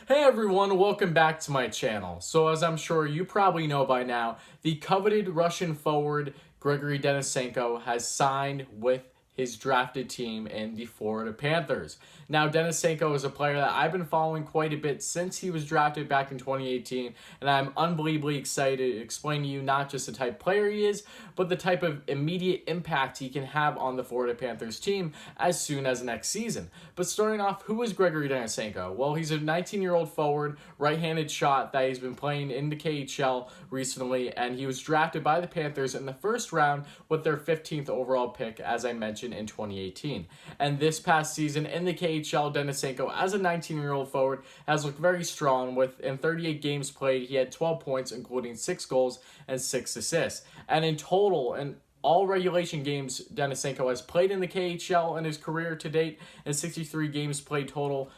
Hey everyone, welcome back to my channel. So as I'm sure you probably know by now, the coveted Russian forward Grigori Denisenko has signed with his drafted team in the Florida Panthers. Now, Denisenko is a player that I've been following quite a bit since he was drafted back in 2018, and I'm unbelievably excited to explain to you not just the type of player he is, but the type of immediate impact he can have on the Florida Panthers team as soon as next season. But starting off, who is Grigori Denisenko? Well, he's a 19-year-old forward, right-handed shot that he's been playing in the KHL recently, and he was drafted by the Panthers in the first round with their 15th overall pick, as I mentioned, in 2018. And this past season in the KHL, Denisenko, as a 19-year-old forward, has looked very strong. In 38 games played, he had 12 points, including 6 goals and 6 assists. And in total, in all regulation games Denisenko has played in the KHL in his career to date, in 63 games played total,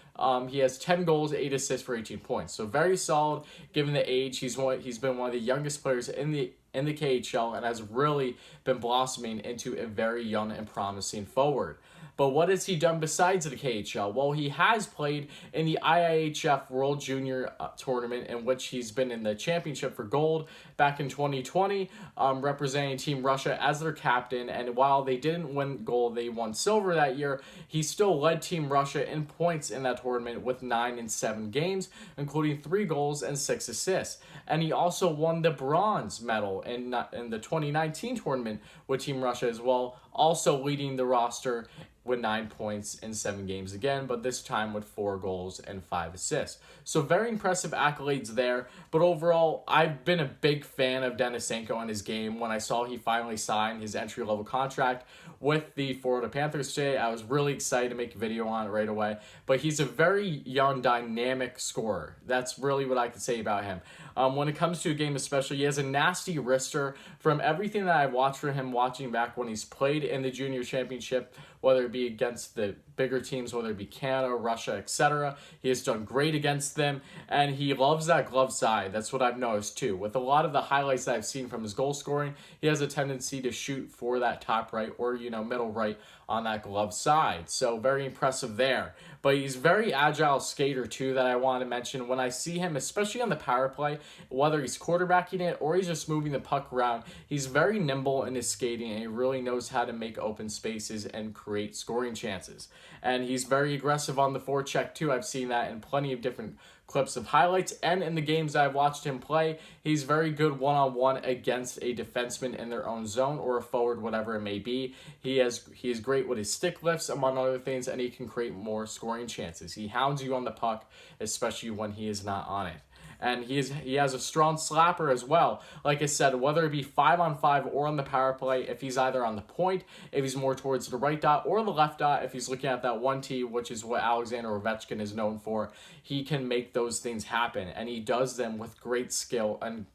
he has 10 goals, 8 assists for 18 points. So very solid given the age. He's been one of the youngest players in the KHL and has really been blossoming into a very young and promising forward. But what has he done besides the KHL? Well, he has played in the IIHF World Junior Tournament, in which he's been in the championship for gold back in 2020, representing Team Russia as their captain. And while they didn't win gold, they won silver that year. He still led Team Russia in points in that tournament with 9 in 7 games, including 3 goals and 6 assists. And he also won the bronze medal in the 2019 tournament with Team Russia as well, also leading the roster with 9 points in 7 games again, but this time with 4 goals and 5 assists. So very impressive accolades there, but overall, I've been a big fan of Denisenko and his game. When I saw he finally signed his entry-level contract with the Florida Panthers today, I was really excited to make a video on it right away, but he's a very young, dynamic scorer. That's really what I could say about him. When it comes to a game especially, he has a nasty wrister. From everything that I've watched for him, watching back when he's played in the junior championship, whether it be against the bigger teams, whether it be Canada, Russia, etc. He has done great against them, and he loves that glove side. That's what I've noticed too. With a lot of the highlights that I've seen from his goal scoring, he has a tendency to shoot for that top right or, middle right on that glove side. So very impressive there. But he's very agile skater too, that I want to mention. When I see him, especially on the power play, whether he's quarterbacking it or he's just moving the puck around, he's very nimble in his skating, and he really knows how to make open spaces and create scoring chances. And he's very aggressive on the forecheck too. I've seen that in plenty of different clips of highlights, and in the games I've watched him play, he's very good one-on-one against a defenseman in their own zone or a forward, whatever it may be. He is great with his stick lifts, among other things, and he can create more scoring chances. He hounds you on the puck, especially when he is not on it. And he has a strong slapper as well. Like I said, whether it be 5-on-5 or on the power play, if he's either on the point, if he's more towards the right dot or the left dot, if he's looking at that 1T, which is what Alexander Ovechkin is known for, he can make those things happen. And he does them with great skill, and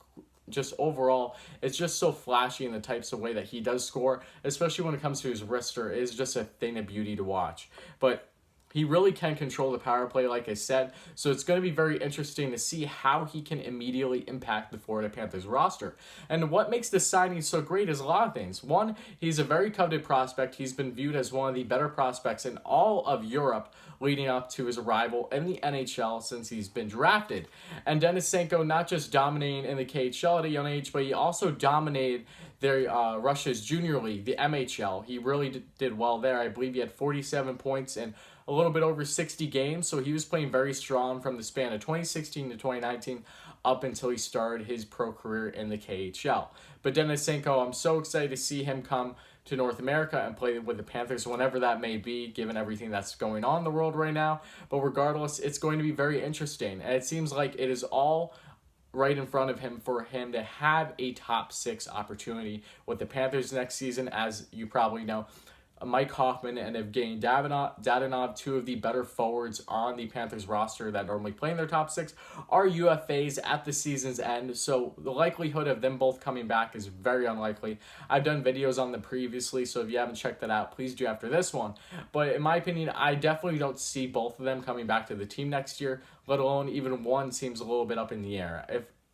just overall, it's just so flashy in the types of way that he does score, especially when it comes to his wrister. It is just a thing of beauty to watch. But he really can control the power play, like I said, so it's going to be very interesting to see how he can immediately impact the Florida Panthers roster. And what makes this signing so great is a lot of things. One, he's a very coveted prospect. He's been viewed as one of the better prospects in all of Europe leading up to his arrival in the NHL since he's been drafted. And Denisenko not just dominating in the KHL at a young age, but he also dominated Russia's junior league, the MHL. He really did well there. I believe he had 47 points in a little bit over 60 games, so he was playing very strong from the span of 2016 to 2019 up until he started his pro career in the KHL. But Denisenko, I'm so excited to see him come to North America and play with the Panthers whenever that may be, given everything that's going on in the world right now. But regardless, it's going to be very interesting, and it seems like it is all right in front of him for him to have a top 6 opportunity with the Panthers next season. As you probably know, Mike Hoffman and Evgeny Dadonov, two of the better forwards on the Panthers roster that normally play in their top 6, are UFAs at the season's end, so the likelihood of them both coming back is very unlikely. I've done videos on them previously, so if you haven't checked that out, please do after this one. But in my opinion, I definitely don't see both of them coming back to the team next year, let alone even one seems a little bit up in the air.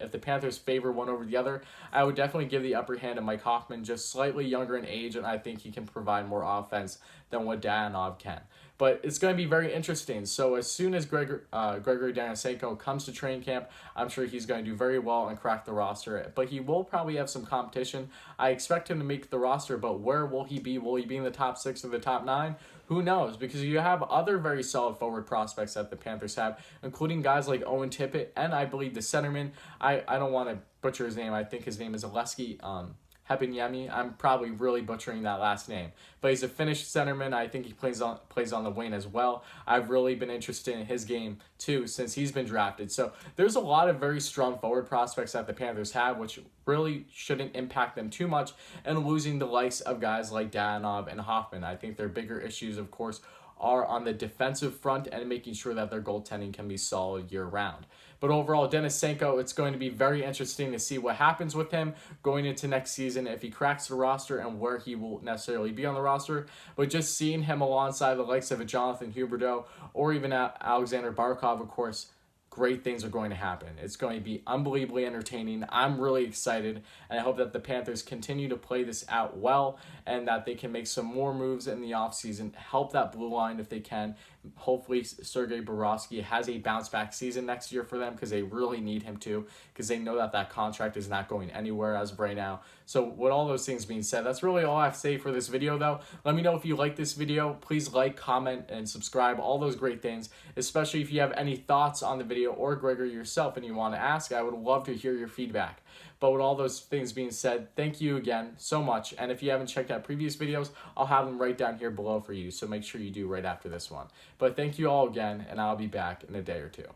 If the Panthers favor one over the other, I would definitely give the upper hand to Mike Hoffman, just slightly younger in age, and I think he can provide more offense than what Dadonov can. But it's going to be very interesting. So as soon as Grigori Denisenko comes to training camp, I'm sure he's going to do very well and crack the roster. But he will probably have some competition. I expect him to make the roster, but where will he be? Will he be in the top 6 or the top 9? Who knows? Because you have other very solid forward prospects that the Panthers have, including guys like Owen Tippett and I believe the centerman. I don't want to butcher his name. I think his name is Oleski Hepiniemi. I'm probably really butchering that last name. But he's a Finnish centerman. I think he plays on the wing as well. I've really been interested in his game too since he's been drafted. So there's a lot of very strong forward prospects that the Panthers have, which really shouldn't impact them too much. And losing the likes of guys like Danov and Hoffman. I think their bigger issues, of course, are on the defensive front and making sure that their goaltending can be solid year-round. But overall, Denisenko, it's going to be very interesting to see what happens with him going into next season, if he cracks the roster and where he will necessarily be on the roster. But just seeing him alongside the likes of a Jonathan Huberdeau or even Alexander Barkov, of course, great things are going to happen. It's going to be unbelievably entertaining. I'm really excited, and I hope that the Panthers continue to play this out well and that they can make some more moves in the offseason, help that blue line if they can. Hopefully, Sergei Bobrovsky has a bounce-back season next year for them because they really need him to, because they know that that contract is not going anywhere as of right now. So with all those things being said, that's really all I have to say for this video, though. Let me know if you like this video. Please like, comment, and subscribe, all those great things, especially if you have any thoughts on the video or Grigori yourself and you want to ask. I would love to hear your feedback. But with all those things being said, thank you again so much. And if you haven't checked out previous videos, I'll have them right down here below for you. So make sure you do right after this one. But thank you all again, and I'll be back in a day or two.